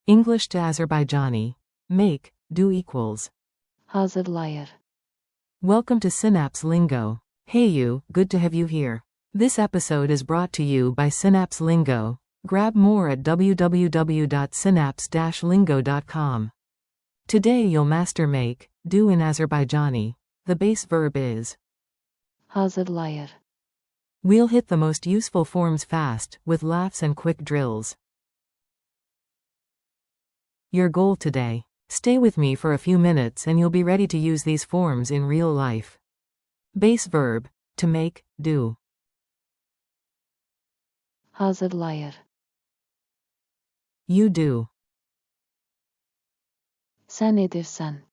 English to Azerbaijani. Make, do equals. Hazırlayır. Welcome to Synapse Lingo. Hey you, good to have you here. This episode is brought to you by Synapse Lingo. Grab more at www.synapse-lingo.com. Today you'll master make, do in Azerbaijani. The base verb is Hazırlayır. We'll hit the most useful forms fast, with laughs and quick drills. Your goal today. Stay with me for a few minutes and you'll be ready to use these forms in real life. Base verb, to make, do. Hazırlayır. You do. Sen edirsen.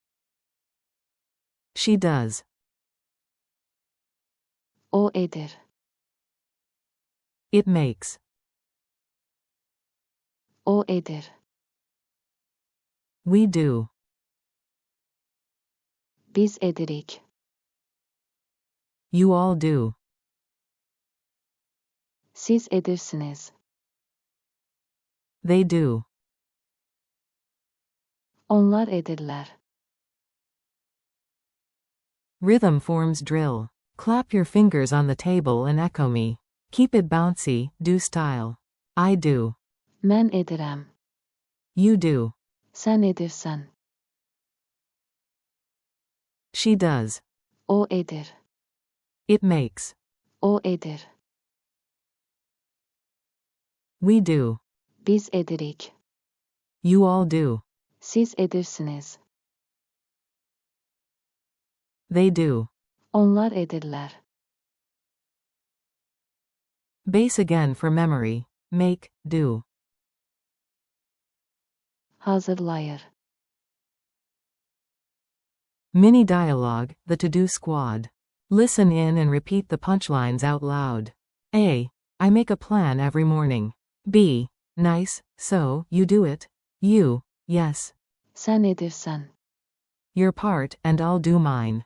She does. O edir. It makes. O edir. We do. Biz edirik. You all do. Siz edirsiniz. They do. Onlar edirler. Rhythm forms drill. Clap your fingers on the table and echo me. Keep it bouncy, do style. I do. Mən edirəm. You do. Sen edirsen. She does. O edir. It makes. O edir. We do. Biz edirik. You all do. Siz edirsiniz. They do. Onlar edirler. Base again for memory. Make, do. Hazırlayır. Mini dialogue, the to-do squad. Listen in and repeat the punchlines out loud. A. I make a plan every morning. B. Nice, so, you do it. You. Yes. Sen edirsen. Your part, and I'll do mine.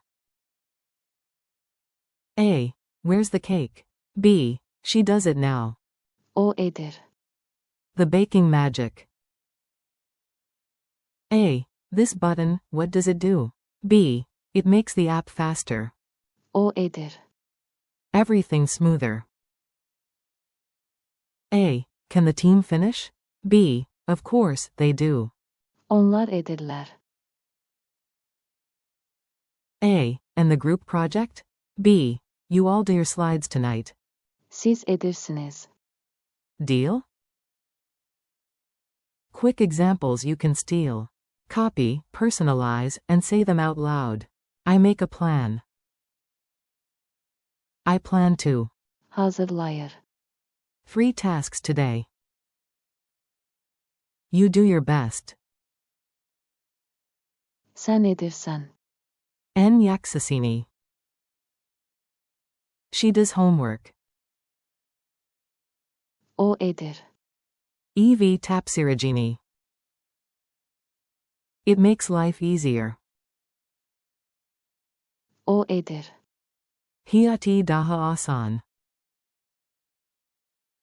A. Where's the cake? B. She does it now. O edir. The baking magic. A. This button, what does it do? B. It makes the app faster. O edir. Everything smoother. A. Can the team finish? B. Of course, they do. Onlar edirler. A. And the group project? B. You all do your slides tonight. Siz edirsiniz. Deal? Quick examples you can steal. Copy, personalize, and say them out loud. I make a plan. I plan to. Hazırlayır. 3 tasks today. You do your best. Sen edirsen. En yaksasini. She does homework. O edir. Ev tapsiragini. It makes life easier. O edir. Hiyati daha asan.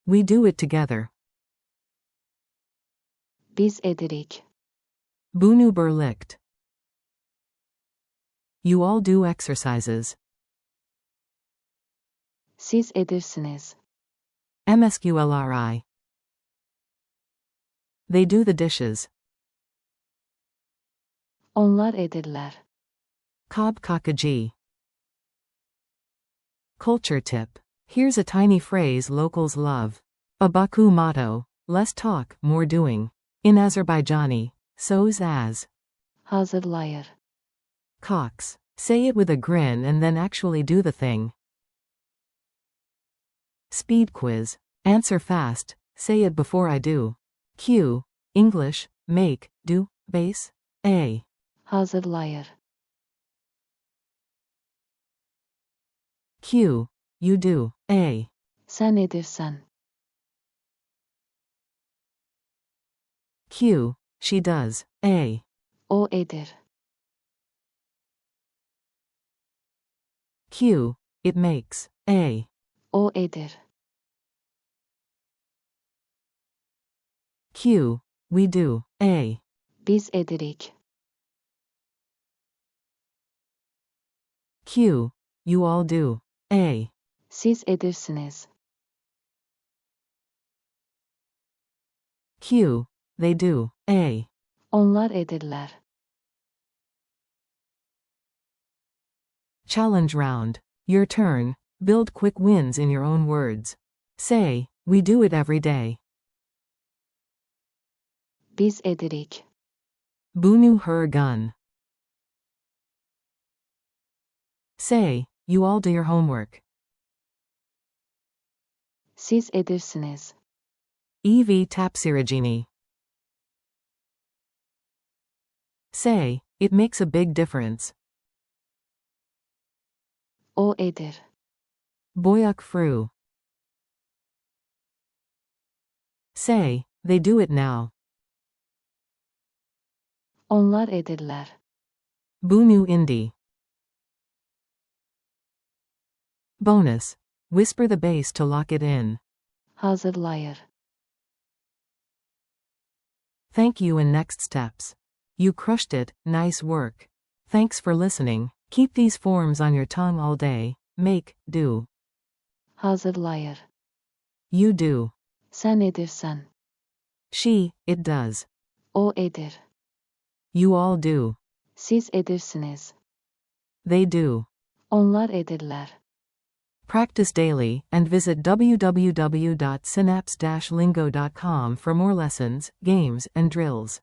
We do it together. Biz edirik. Bunu birlikt. You all do exercises. Siz edirsiniz. Msqlri. They do the dishes. Onlar edirler. Cob kakaji. Culture tip. Here's a tiny phrase locals love. A Baku motto, less talk, more doing. In Azerbaijani, so's as. Hazırlayır. Cox. Say it with a grin and then actually do the thing. Speed quiz. Answer fast, say it before I do. Q. English, make, do, base. A. Hazırlayır. Q. You do. A. Sen edirsen. Q. She does. A. O edir. Q. It makes. A. O edir. Q. we do. A. Biz edirik. Q. You all do. A. Siz edirsiniz. Q. They do. A. Onlar edirlər. Challenge round. Your turn. Build quick wins in your own words. Say, we do it every day. Biz edirik. Bunu her gun. Say, you all do your homework. Siz edirsiniz. Ev tapsiragini. Say, it makes a big difference. O edir. Boyak fru. Say, they do it now. Onlar edirlər. Bunu indi. Bonus. Whisper the bass to lock it in. Hazırlayır. Thank you and next steps. You crushed it, nice work. Thanks for listening. Keep these forms on your tongue all day. Make, do. Hazırlayır. You do. Sən edirsən. She, it does. O edir. You all do. Siz edirsiniz. They do. Onlar edirlər. Practice daily, and visit www.synapse-lingo.com for more lessons, games, and drills.